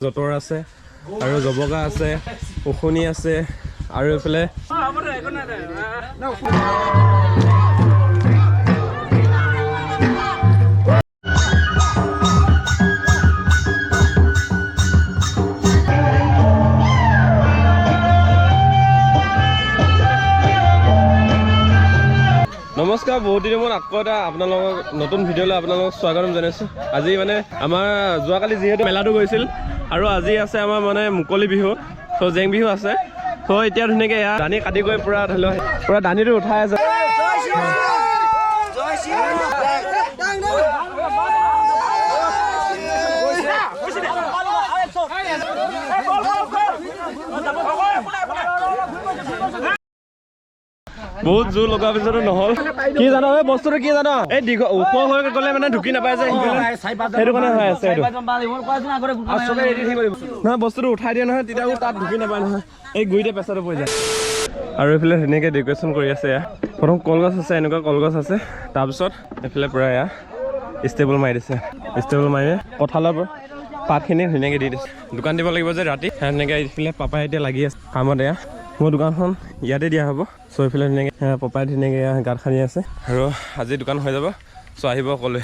জতৰ আছে আৰু জবকা আছে উখনি আছে আৰু এফালে নমস্কাৰ বহুত দিনৰ মূৰত আকৌ এটা আপোনালোকক নতুন ভিডিঅ'লৈ আপোনালোকক স্বাগতম জনাইছোঁ আজি মানে আমাৰ যোৱাকালি যিহেতু মেলাটো গৈছিল আৰু আজি আছে আমাৰ মানে মুকলি বিহু তো জেং বিহু আছে তো এতিয়া ধুনীয়াকৈ এয়া দানি কাটি গৈ পুৰা ধৰি লওক পুৰা দানিটো উঠাই আছে বহুত জোৰ লগাৰ পিছতো নহল কি জানো এই বস্তুটো কি জানো এই ওখ হৈ গ'লে মানে ঢুকি নাপায় যে সেইটো কাৰণে হৈ আছে নহয় বস্তুটো উঠাই দিয়ে নহয় তেতিয়া তাত ঢুকি নাপায় নহয় এই গুৰিতে পেচাটো পৰি যায় আৰু এইফালে ধুনীয়াকৈ ডেক'ৰেশ্যন কৰি আছে এয়া প্ৰথম কলগছ আছে এনেকুৱা কলগছ আছে তাৰপিছত এইফালে পূৰা এয়া ষ্টেবল মাৰি দিছে ষ্টেবল মাৰি কঁঠালৰ পাতখিনি ধুনীয়াকৈ দি দিছে দোকান দিব লাগিব যে ৰাতি সেনেকৈ এইফালে পাপাই এতিয়া লাগি আছে কামত এয়া মোৰ দোকানখন ইয়াতে দিয়া হ'ব চ' এইফালে ধুনীয়াকৈ পপাই ধুনীয়াকৈ গাঁত খানি আছে আৰু আজি দোকান হৈ যাব চ' আহিব সকলোৱে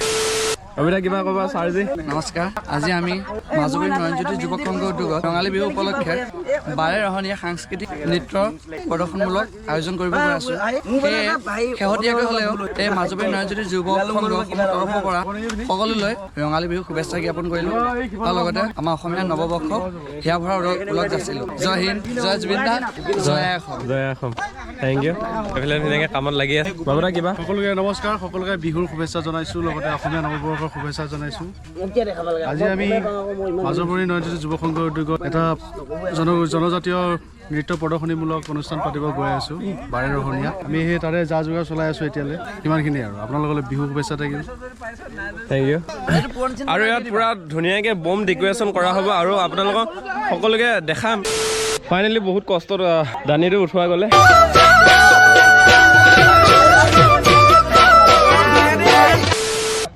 অবিতা কিবা ক'বা ছাৰজি নমস্কাৰ আজি আমি মাজুলীৰ নয়নজ্যোতি যুৱক সংঘ উদ্যোগত ৰঙালী বিহু উপলক্ষে বাৰে ৰহণীয়া সাংস্কৃতিক নৃত্য প্ৰদৰ্শনমূলক আয়োজন কৰিব গৈ আছোঁ সেয়ে শেহতীয়াকৈ হ'লেও এই মাজুলীৰ নয়নজ্যোতি যুৱক সংঘৰ তৰফৰ পৰা সকলোলৈ ৰঙালী বিহু শুভেচ্ছা জ্ঞাপন কৰিলোঁ আৰু লগতে আমাৰ অসমীয়া নৱবৰ্ষক হিয়া ভৰা ওলগ যাচিলোঁ জয় হিন্দ জয় জুবিন দা জয় অসম জয় অসম থেংক ইউ এইফালে ধুনীয়াকৈ কামত লাগি আছে বাবুদা কিবা সকলোকে নমস্কাৰ সকলোকে বিহুৰ শুভেচ্ছা জনাইছোঁ লগতে অসমীয়া নৱবৰ্ষৰ শুভেচ্ছা জনাইছোঁ আজি আমি মাজুলী নয়নজ্যোতি যুৱ সংঘৰ উদ্যোগত এটা জনজাতীয় নৃত্য প্ৰদৰ্শনীমূলক অনুষ্ঠান পাতিব গৈ আছোঁ বাৰে ৰহণীয়া আমি সেই তাৰে যা যোগাৰ চলাই আছোঁ এতিয়ালৈ সিমানখিনি আৰু আপোনালোকলৈ বিহু শুভেচ্ছা থাকিল থেংক ইউ আৰু ইয়াত পূৰা ধুনীয়াকৈ বম ডেক'ৰেশ্যন কৰা হ'ব আৰু আপোনালোকক সকলোকে দেখাম ফাইনেলি বহুত কষ্টত দানিটো উঠোৱা গ'লে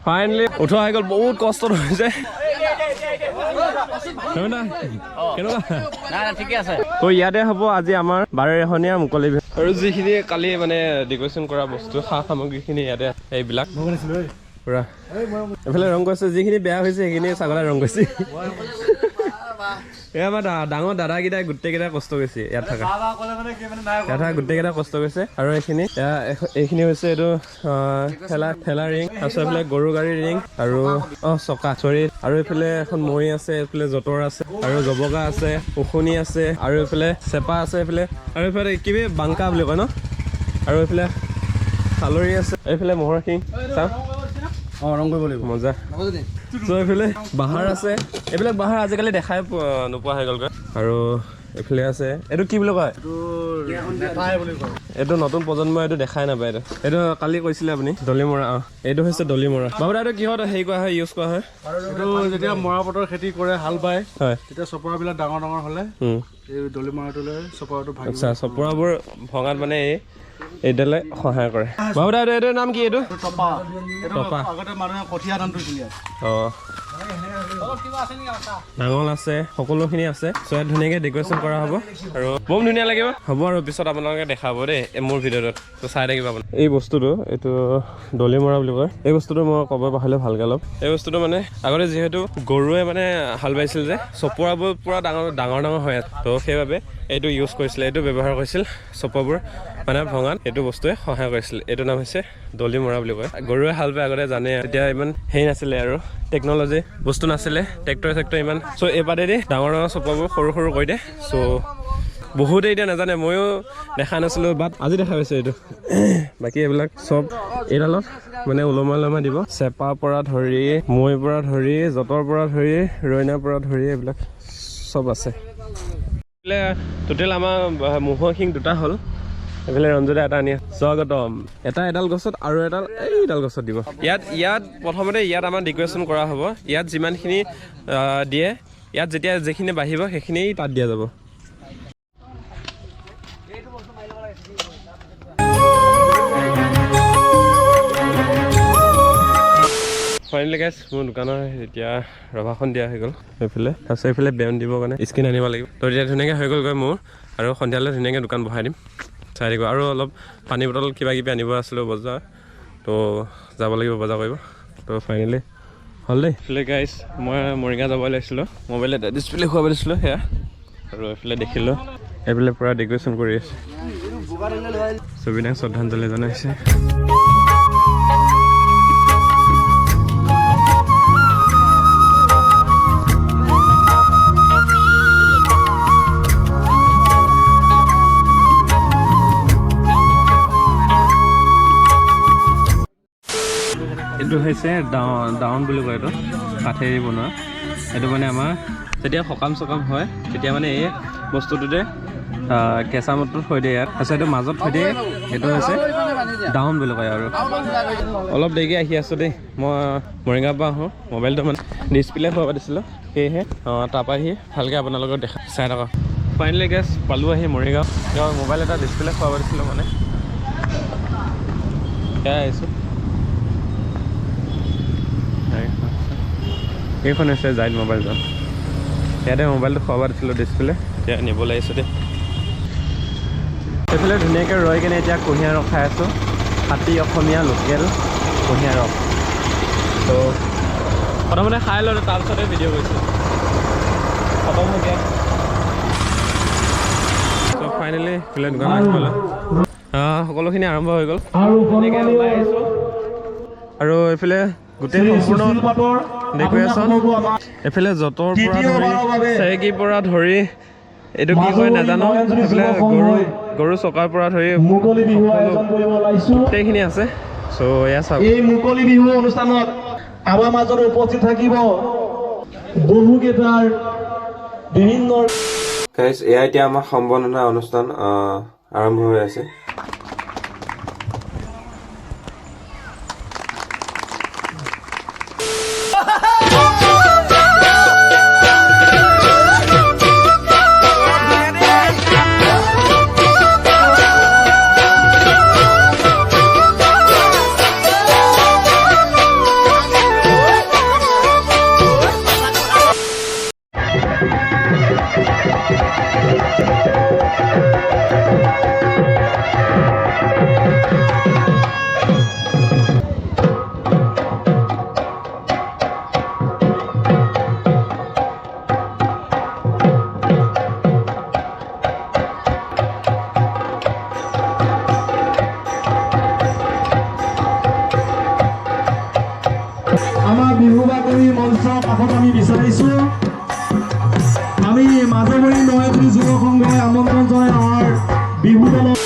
ফাইনেলি উঠোৱা হৈ গ'ল বহুত কষ্ট হৈছে তো ইয়াতে হ'ব আজি আমাৰ বাৰে ৰহণীয়া মুকলি বিহু আৰু যিখিনি কালি মানে ডেক'ৰেশ্যন কৰা বস্তু সা সামগ্ৰীখিনি ইয়াতে এইবিলাক পুৰা এইফালে ৰং কৰিছে যিখিনি বেয়া হৈছে সেইখিনি ছাগলাই ৰং কৰিছে এই আমাৰ ডাঙৰ দাদাকেইটাই গোটেইকেইটা কষ্ট কৰিছে ইয়াত থকা গোটেইকেইটা কষ্ট কৰিছে আৰু এইখিনি হৈছে এইটো ঠেলা ৰিং তাৰপিছত এইফালে গৰু গাড়ী ৰিং আৰু চকা চৰি আৰু এইফালে এখন মৈ আছে এইফালে জতৰ আছে আৰু জবকা আছে উখনি আছে আৰু এইফালে চেপা আছে এইফালে আৰু এইফালে কিবা বাংকা বুলি কয় ন আৰু এইফালে চালৰি আছে এইফালে মহৰ শিং চাওঁ ৰং কৰিব লাগিব মজা চ' এইফালে বাহাৰ আছে এইবিলাক বাহাৰ আজিকালি দেখাই নোপোৱা হৈ গ'লগৈ আৰু এইফালে আছে এইটো কি বুলি কয় এইটো নতুন প্ৰজন্মই এইটো দেখাই নাপায় এইটো কালি কৈছিলে আপুনি দলিমৰা এইটো হৈছে দলিমৰা বাবুদা এইটো কিহত হেৰি কৰা হয় ইউজ কৰা হয় এইটো যেতিয়া মৰাপাতৰ খেতি কৰে হাল বায় হয় তেতিয়া চপৰাবিলাক ডাঙৰ ডাঙৰ হ'লে এই দলিমৰাটো লৈ চপৰাটো ভাঙি আচ্ছা চপৰাবোৰ ভঙাত মানে এইডালে সহায় কৰে বাবুদা এইটোৰ নাম কি এইটো টপা আগতে মানুহে কঠীয়া ধানটো কিনে নাঙল আছে সকলোখিনি আছে চ' ইয়াত ধুনীয়াকৈ ডেক'ৰেশ্যন কৰা হ'ব আৰু বম ধুনীয়া লাগিব হ'ব আৰু পিছত আপোনালোকে দেখাব দেই মোৰ ভিডিঅ'টোত ত' চাই থাকিব আপুনি এই বস্তুটো এইটো দলিমৰা বুলি কয় এই বস্তুটো মই ক'ব পাহৰিলে ভালকৈ অলপ এই বস্তুটো মানে আগতে যিহেতু গৰুৱে মানে হাল বাইছিল যে চপৰাবোৰ পূৰা ডাঙৰ হৈ আছে ত' সেইবাবে এইটো ইউজ কৰিছিলে এইটো ব্যৱহাৰ কৰিছিল চপৰাবোৰ মানে ভঙাত এইটো বস্তুৱে সহায় কৰিছিল এইটো নাম হৈছে দলিমৰা বুলি কয় গৰুৱে হাল বাই আগতে জানে তেতিয়া ইমান হেৰি নাছিলে আৰু টেকন'লজি বস্তু নাছিলে ট্ৰেক্টৰ ইমান চ' এইপাতেদি ডাঙৰ চপৰাবোৰ সৰু কৰি দিয়ে চ' বহুতে এতিয়া নাজানে ময়ো দেখা নাছিলোঁ বাট আজি দেখা পাইছোঁ এইটো বাকী এইবিলাক চব এইডালত মানে ওলমাই দিব চেপাৰ পৰা ধৰি মৈৰ পৰা ধৰি জতৰ পৰা ধৰি ৰইনাৰ পৰা ধৰি এইবিলাক চব আছে টোটেল আমাৰ ম'হৰ শিং দুটা হ'ল এইফালে ৰঞ্জুদা এটা আনি স্বাগতম এডাল গছত আৰু এইডাল গছত দিব ইয়াত প্ৰথমতে ইয়াত আমাৰ ডেক'ৰেশ্যন কৰা হ'ব ইয়াত যিমানখিনি দিয়ে ইয়াত যেতিয়া যিখিনি বাঢ়িব সেইখিনি তাত দিয়া যাব ফাইনেলি গাইছ মোৰ দোকানৰ এতিয়া ৰভাখন দিয়া হৈ গ'ল এইফালে তাৰপিছত এইফালে বেন দিবৰ কাৰণে স্কিন আনিব লাগিব তো এতিয়া ধুনীয়াকৈ হৈ গ'লগৈ মোৰ আৰু সন্ধিয়ালৈ ধুনীয়াকৈ দোকান বহাই দিম চাই দিব আৰু অলপ পানী বটল কিবা কিবি আনিব আছিলোঁ বজাৰ তো যাব লাগিব বজাৰ কৰিব তো ফাইনেলি হ'ল দেই এইফালে গাইছ মই মৰিগাঁও যাব লাগিছিলোঁ মোবাইল এটা ডিছপ্লে খুৱাব দিছিলোঁ সেয়া আৰু এইফালে দেখিলোঁ এইফালে পূৰা ডেক'ৰেশ্যন কৰি আছে ছবিনাক শ্ৰদ্ধাঞ্জলি জনাইছে এইটো হৈছে ডাউন বুলি কয় এইটো কাঠেৰি বনোৱা এইটো মানে আমাৰ যেতিয়া সকাম চকাম হয় তেতিয়া মানে এই বস্তুটোতে কেঁচা মদটো থৈ দিয়ে ইয়াত তাৰপিছত এইটো মাজত থৈ দিয়ে এইটো হৈছে ডাউন বুলি কয় আৰু অলপ দেৰিকৈ আহি আছোঁ দেই মই মৰিগাঁৱৰ পৰা আহোঁ মোবাইলটো মানে ডিছপ্লে খুৱাব দিছিলোঁ সেয়েহে তাৰপৰা আহি ভালকৈ আপোনালোকক চাই থাকক ফাইনেলি গেছ পালোঁ আহি মৰিগাঁও মোবাইল এটা ডিছপ্লে খুৱাব দিছিলোঁ মানে সেয়াই আহিছোঁ এইখন হৈছে জাইণ্ট মোবাইল জন ইয়াতে মোবাইলটো খুৱাব দিছিলোঁ ডিছপ্লে এতিয়া নিবলৈ আহিছোঁ দেই সেইফালে ধুনীয়াকৈ ৰৈ কিনে এতিয়া কুঁহিয়াৰ ৰস খাই আছোঁ খাটি অসমীয়া লোকেল কুঁহিয়াৰ ৰস তো প্ৰথমতে খাই ল'লোঁ তাৰপিছতে ভিডিঅ' কৰিছোঁ খতম হৈ গ'ল তো ফাইনেলি এইফালে দোকান আহি পালোঁ সকলোখিনি আৰম্ভ হৈ গ'ল ধুনীয়াকৈ ওলাই আহিছোঁ আৰু এইফালে গোটেই সম্পূৰ্ণ ডেক'ৰেশ্যন এইফালে যঁতৰ পৰা ধৰি চেৰেকীৰ পৰা ধৰি এইটো কি কয় নাজানো এইফালে গৰু চকাৰ পৰা ধৰি গোটেইখিনি আছে চ' এয়া চাওক এই মুকলি বিহু অনুষ্ঠানত আমাৰ মাজত উপস্থিত থাকিব বহুকেইটাৰ বিভিন্ন গাইজ এয়া এতিয়া আমাৰ সম্বৰ্ধনা অনুষ্ঠান আৰম্ভ হৈ আছে আমাৰ বিহু বাতৰি মঞ্চৰ কাষত আমি বিচাৰিছোঁ আমি মাজুলী নয়পুৰী যুৱ সংঘই আমন্ত্ৰণ জনাই আমাৰ বিহু দলক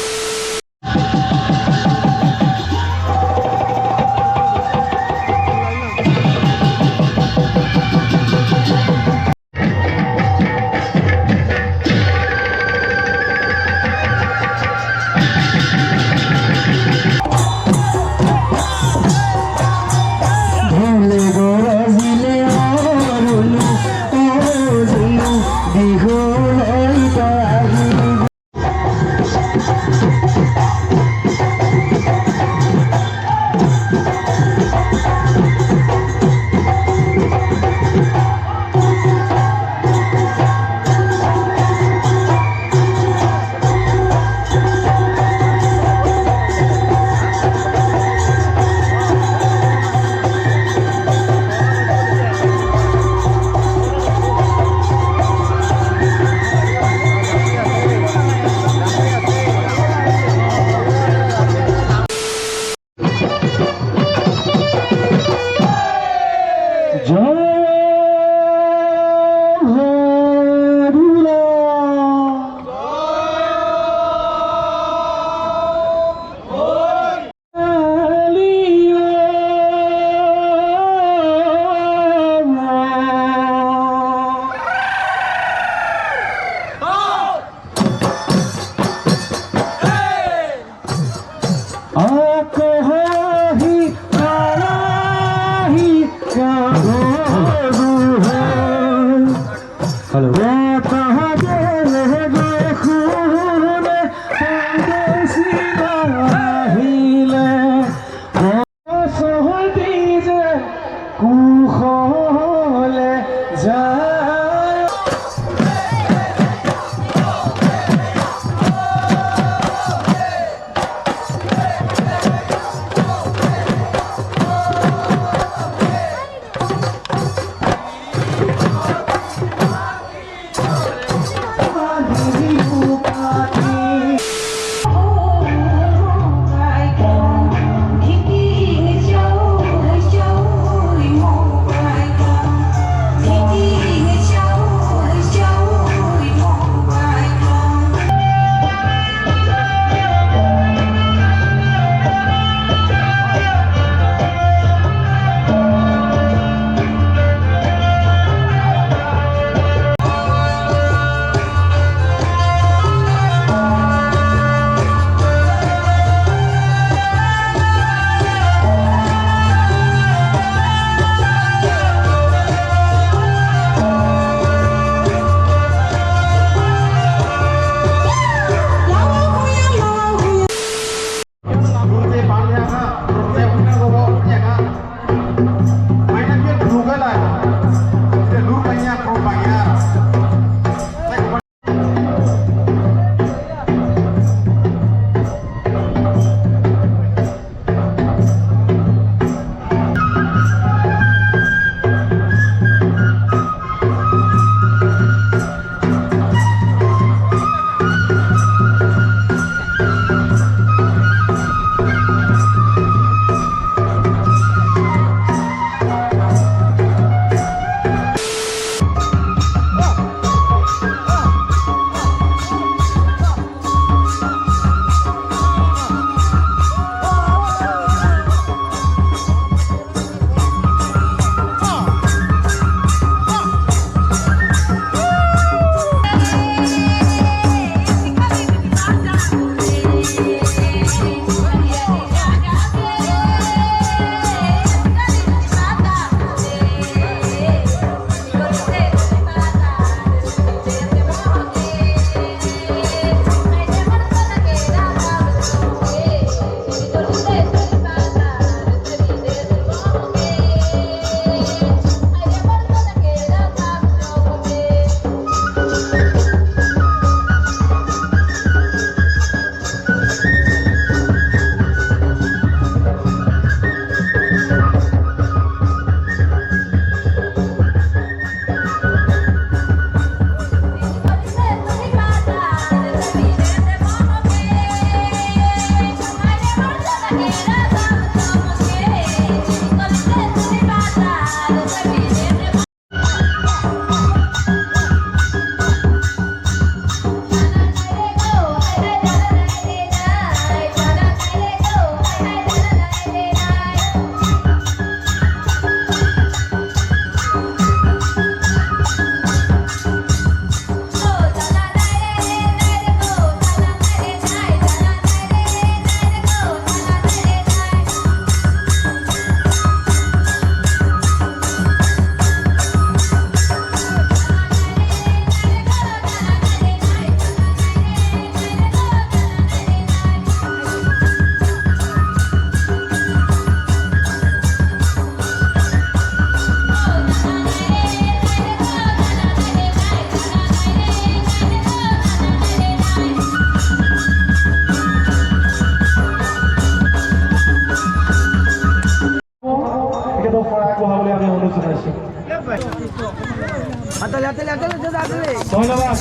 ধন্যবাদ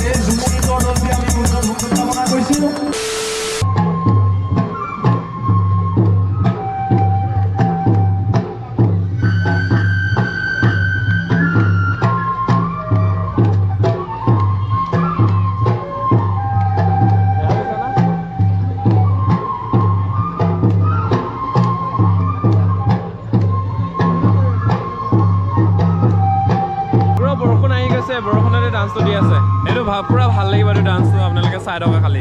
এই যুৱলীগৰ দলটি আমি মঞ্চত কামনা কৰিছোঁ বৰষুণতে ডান্সটো দি আছে এইটো পুৰা ভাল লাগিব এইটো ডান্সটো আপোনালোকে চাই থকা খালি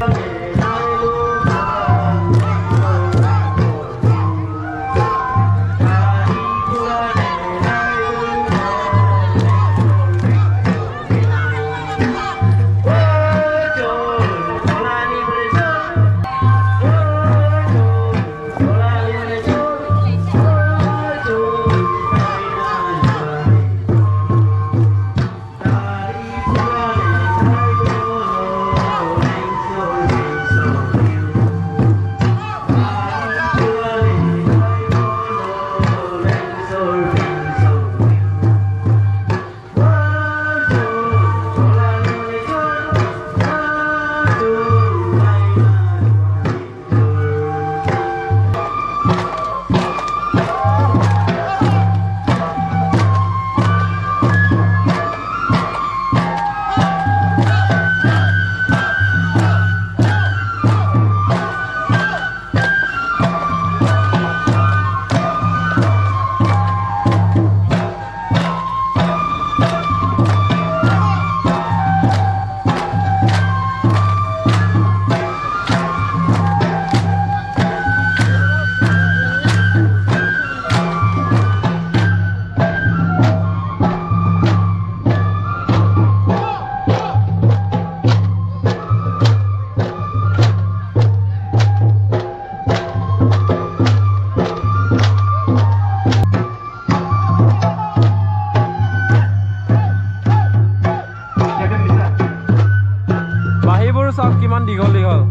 বাহিবোৰ চাওক কিমান দীঘল দীঘল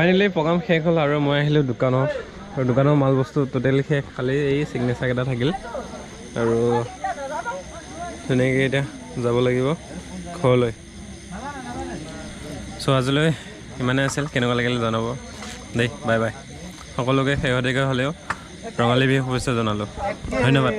ফাইনেলি প্ৰগ্ৰাম শেষ হ'ল আৰু মই আহিলোঁ দোকানত আৰু দোকানৰ মাল বস্তু টোটেলি শেষ, খালি এই চিগনেচাৰ কেইটা থাকিল আৰু ধুনীয়াকৈ এতিয়া যাব লাগিব ঘৰলৈ। চ' আজিলৈ ইমানেই আছিল, কেনেকুৱা লাগিলে জনাব দেই। Bye bye. সকলোকে শেহতীয়াকৈ হ'লেও ৰঙালী বিহু শুভেচ্ছা জনালোঁ। ধন্যবাদ।